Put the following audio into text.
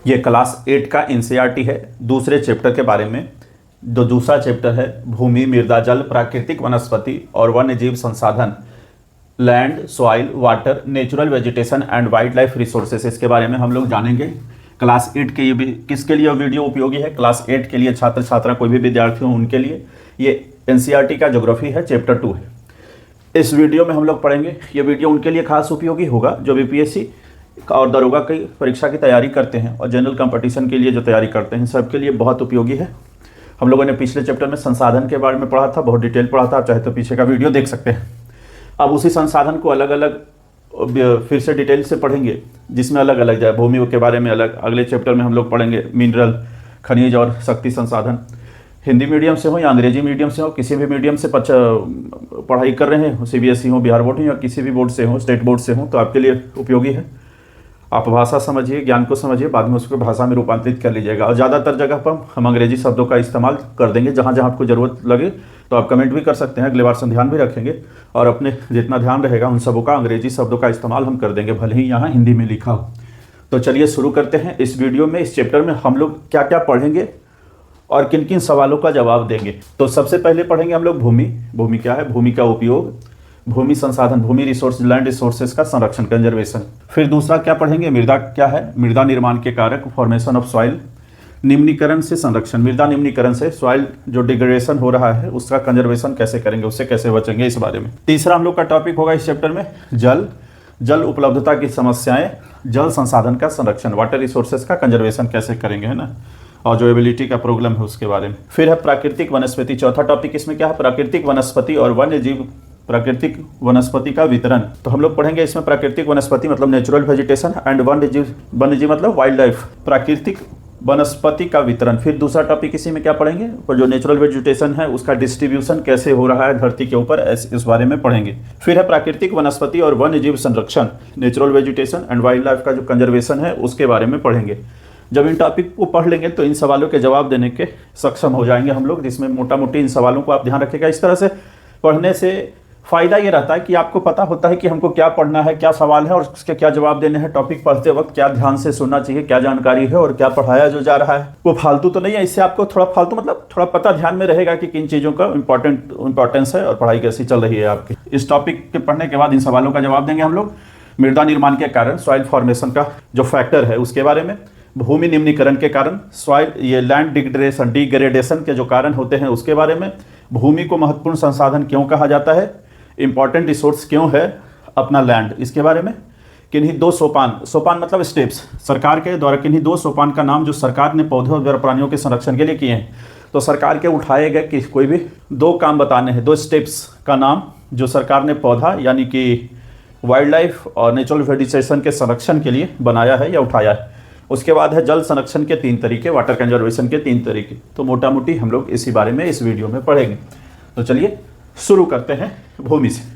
ये क्लास 8 का एनसीईआरटी है दूसरे चैप्टर के बारे में। जो दूसरा चैप्टर है भूमि, मृदा, जल, प्राकृतिक वनस्पति और वन्य जीव संसाधन, land, soil, water, natural vegetation and wild life resources, इसके बारे में हम लोग जानेंगे। क्लास 8 के ये भी किसके लिए वीडियो उपयोगी है? क्लास 8 के लिए छात्र छात्रा कोई भी विद्यार्थी हो उनके लिए। ये एनसीईआरटी का ज्योग्राफी है, चैप्टर 2 है। इस वीडियो में हम लोग पढ़ेंगे, ये वीडियो उनके लिए खास उपयोगी होगा जो बीपीएससी और दरोगा की परीक्षा की तैयारी करते हैं और जनरल कंपटीशन के लिए जो तैयारी करते हैं, सबके लिए बहुत उपयोगी है। हम लोगों ने पिछले चैप्टर में संसाधन के बारे में पढ़ा था, बहुत डिटेल पढ़ा था, आप चाहे तो पीछे का वीडियो देख सकते हैं। अब उसी संसाधन को अलग अलग फिर से डिटेल से पढ़ेंगे, जिसमें अलग अलग जाए। भूमि के बारे में अलग, अगले चैप्टर में हम लोग पढ़ेंगे मिनरल, खनिज और शक्ति संसाधन। हिंदी मीडियम से हो या अंग्रेजी मीडियम से हो, किसी भी मीडियम से पढ़ाई कर रहे हैं, सीबीएसई हो, बिहार बोर्ड हो या किसी भी बोर्ड से हो, स्टेट बोर्ड से हो, तो आपके लिए उपयोगी है। आप भाषा समझिए, ज्ञान को समझिए, बाद में उसको भाषा में रूपांतरित कर लीजिएगा। और ज़्यादातर जगह पर हम अंग्रेजी शब्दों का इस्तेमाल कर देंगे, जहाँ जहाँ आपको ज़रूरत लगे तो आप कमेंट भी कर सकते हैं। अगले बार से ध्यान भी रखेंगे और अपने जितना ध्यान रहेगा उन सबों का अंग्रेजी शब्दों का इस्तेमाल हम कर देंगे, भले ही यहाँ हिंदी में लिखा हो। तो चलिए शुरू करते हैं। इस वीडियो में, इस चैप्टर में हम लोग क्या क्या पढ़ेंगे और किन किन सवालों का जवाब देंगे। तो सबसे पहले पढ़ेंगे हम लोग भूमि। भूमि क्या है? भूमि का उपयोग, भूमि संसाधन, भूमि रिसोर्स, लैंड रिसोर्सेज का संरक्षण, कंजर्वेशन। फिर दूसरा क्या पढ़ेंगे? मृदा क्या है? मृदा निर्माण के कारक, फॉर्मेशन ऑफ सॉइल, निम्नीकरण से संरक्षण, मृदा निम्नीकरण से सॉइल जो डिग्रेडेशन हो रहा है उसका कंजर्वेशन कैसे करेंगे, उससे कैसे बचेंगे, इस बारे में। तीसरा हम लोग का टॉपिक होगा इस चैप्टर में जल, जल उपलब्धता की समस्याएं, जल संसाधन का संरक्षण, वाटर रिसोर्सेज का कंजर्वेशन कैसे करेंगे, है ना, और जो एबिलिटी का प्रॉब्लम है उसके बारे में। फिर है प्राकृतिक वनस्पति। चौथा टॉपिक इसमें क्या है? प्राकृतिक वनस्पति और वन्य जीव, प्राकृतिक वनस्पति का वितरण। तो हम लोग पढ़ेंगे इसमें प्राकृतिक वनस्पति मतलब नेचुरल वेजिटेशन एंड वन्य जीव मतलब वाइल्ड लाइफ, प्राकृतिक वनस्पति का वितरण। फिर दूसरा टॉपिक इसी में क्या पढ़ेंगे? और जो नेचुरल वेजिटेशन है उसका डिस्ट्रीब्यूशन कैसे हो रहा है धरती के ऊपर, इस बारे में पढ़ेंगे। फिर है प्राकृतिक वनस्पति और वन्य जीव संरक्षण, natural vegetation and wild life का जो कंजर्वेशन है उसके बारे में पढ़ेंगे। जब इन टॉपिक को पढ़ लेंगे तो इन सवालों के जवाब देने के सक्षम हो जाएंगे हम लोग, जिसमें मोटा मोटी इन सवालों को आप ध्यान रखिएगा। इस तरह से पढ़ने से फ़ायदा ये रहता है कि आपको पता होता है कि हमको क्या पढ़ना है, क्या सवाल है और उसके क्या जवाब देने हैं। टॉपिक पढ़ते वक्त क्या ध्यान से सुनना चाहिए, क्या जानकारी है और क्या पढ़ाया जो जा रहा है वो फालतू तो नहीं है। इससे आपको थोड़ा फालतू मतलब थोड़ा पता ध्यान में रहेगा कि किन चीज़ों का इंपॉर्टेंस है और पढ़ाई कैसी चल रही है आपकी। इस टॉपिक के पढ़ने के बाद इन सवालों का जवाब देंगे हम लोग। मृदा निर्माण के कारण, सॉइल फॉर्मेशन का जो फैक्टर है उसके बारे में, भूमि निम्नीकरण के कारण, सॉइल ये लैंड डिग्रेडेशन के जो कारण होते हैं उसके बारे में, भूमि को महत्वपूर्ण संसाधन क्यों कहा जाता है, इंपॉर्टेंट रिसोर्स क्यों है अपना लैंड, इसके बारे में। किन्हीं दो सोपान मतलब स्टेप्स, सरकार के द्वारा किन्हीं दो सोपान का नाम जो सरकार ने पौधों और प्राणियों के संरक्षण के लिए किए हैं। तो सरकार के उठाए गए कि कोई भी दो काम बताने हैं, दो स्टेप्स का नाम जो सरकार ने पौधा यानी कि वाइल्ड लाइफ और नेचुरल वेजिटेशन के संरक्षण के लिए बनाया है या उठाया है। उसके बाद है जल संरक्षण के 3 तरीके, वाटर कंजर्वेशन के 3 तरीके। तो मोटा मोटी हम लोग इसी बारे में इस वीडियो में पढ़ेंगे। तो चलिए शुरू करते हैं भूमि से।